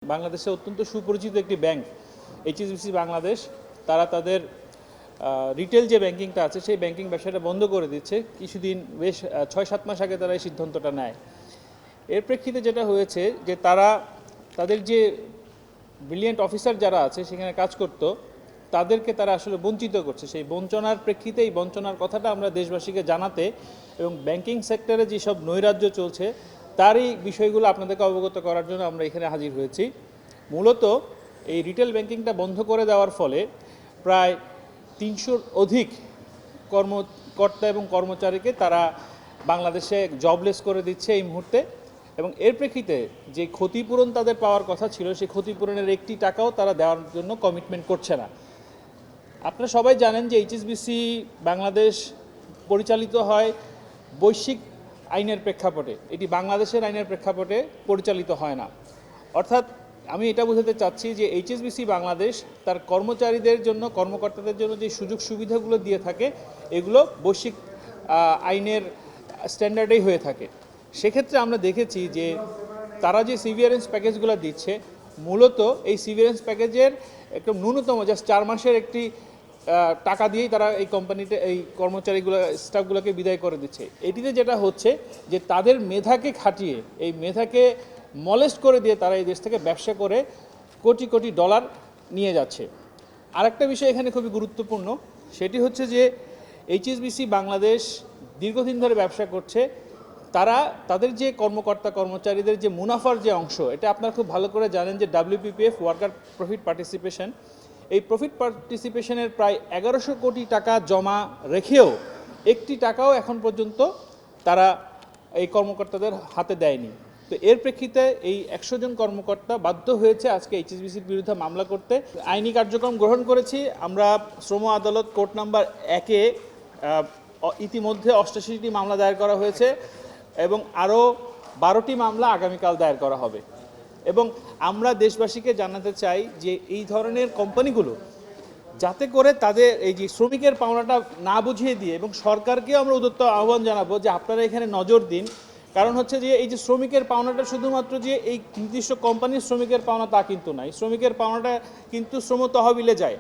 বাংলাদেশে অত্যন্ত সুপরিচিত একটি ব্যাংক এইচএসবিসি বাংলাদেশ তারা তাদের রিটেল যে ব্যাংকিংটা আছে সেই ব্যাংকিং ব্যবসাটা বন্ধ করে দিচ্ছে। কিছুদিন বেশ ৬-৭ মাস আগে তারা এই সিদ্ধান্তটা নেয়। এর প্রেক্ষিতে যেটা হয়েছে যে তারা তাদের যে ব্রিলিয়েন্ট অফিসার যারা আছে সেখানে কাজ করতো তাদেরকে তারা আসলে বঞ্চিত করছে। সেই বঞ্চনার প্রেক্ষিতে এই বঞ্চনার কথাটা আমরা দেশবাসীকে জানাতে এবং ব্যাংকিং সেক্টরে যেসব নৈরাজ্য চলছে তারই বিষয়গুলো আপনাদেরকে অবগত করার জন্য আমরা এখানে হাজির হয়েছি। মূলত এই রিটেল ব্যাংকিংটা বন্ধ করে দেওয়ার ফলে প্রায় ৩০০-র অধিক কর্মকর্তা এবং কর্মচারীকে তারা বাংলাদেশে জবলেস করে দিচ্ছে এই মুহূর্তে। এবং এর প্রেক্ষিতে যে ক্ষতিপূরণ তাদের পাওয়ার কথা ছিল সেই ক্ষতিপূরণের একটি টাকাও তারা দেওয়ার জন্য কমিটমেন্ট করছে না। আপনারা সবাই জানেন যে এইচএসবিসি বাংলাদেশ পরিচালিত হয় বৈশ্বিক আইনের প্রেক্ষাপটে, এটি বাংলাদেশের আইনের প্রেক্ষাপটে পরিচালিত হয় না। অর্থাৎ আমি এটা বোঝাতে চাচ্ছি যে এইচএসবিসি বাংলাদেশ তার কর্মচারীদের জন্য কর্মকর্তাদের জন্য যে সুযোগ সুবিধাগুলো দিয়ে থাকে এগুলো বৈশ্বিক আইনের স্ট্যান্ডার্ডেই হয়ে থাকে। সেক্ষেত্রে আমরা দেখেছি যে তারা যে সিভিয়ারেন্স প্যাকেজগুলো দিচ্ছে মূলত এই সিভিয়ারেন্স প্যাকেজের একটু ন্যূনতম জাস্ট 4 মাসের একটি টাকা দিয়েই তারা এই কোম্পানিতে এই কর্মচারীগুলো স্টাফগুলোকে বিদায় করে দিচ্ছে। এটিতে যেটা হচ্ছে যে তাদের মেধাকে খাটিয়ে এই মেধাকে মলেস্ট করে দিয়ে তারা এই দেশ থেকে ব্যবসা করে কোটি কোটি ডলার নিয়ে যাচ্ছে। আরেকটা বিষয় এখানে খুবই গুরুত্বপূর্ণ, সেটি হচ্ছে যে এইচএসবিসি বাংলাদেশ দীর্ঘদিন ধরে ব্যবসা করছে। তারা তাদের যে কর্মকর্তা কর্মচারীদের যে মুনাফার যে অংশ, এটা আপনারা খুব ভালো করে জানেন যে WPPF ওয়ার্কার প্রফিট পার্টিসিপেশন, এই প্রফিট পার্টিসিপেশনের প্রায় 1100 কোটি টাকা জমা রেখেও একটি টাকাও এখন পর্যন্ত তারা এই কর্মকর্তাদের হাতে দেয়নি। তো এর প্রেক্ষিতে এই 100 জন কর্মকর্তা বাধ্য হয়েছে আজকে এইচএসবিসির বিরুদ্ধে মামলা করতে। আইনি কার্যক্রম গ্রহণ করেছি আমরা। শ্রম আদালত কোর্ট নাম্বার 1-এ ইতিমধ্যে 88টি মামলা দায়ের করা হয়েছে এবং আরও 12টি মামলা আগামীকাল দায়ের করা হবে। এবং আমরা দেশবাসীকে জানাতে চাই যে এই ধরনের কোম্পানিগুলো যাতে করে তাদের এই যে শ্রমিকের পাওনাটা না বুঝিয়ে দিয়ে, এবং সরকারকেও আমরা উদ্যত আহ্বান জানাবো যে আপনারা এখানে নজর দিন। কারণ হচ্ছে যে এই যে শ্রমিকের পাওনাটা শুধুমাত্র যে এই নির্দিষ্ট কোম্পানির শ্রমিকের পাওনা তা কিন্তু নয়, শ্রমিকের পাওনাটা কিন্তু শ্রম তহবিলে যায়।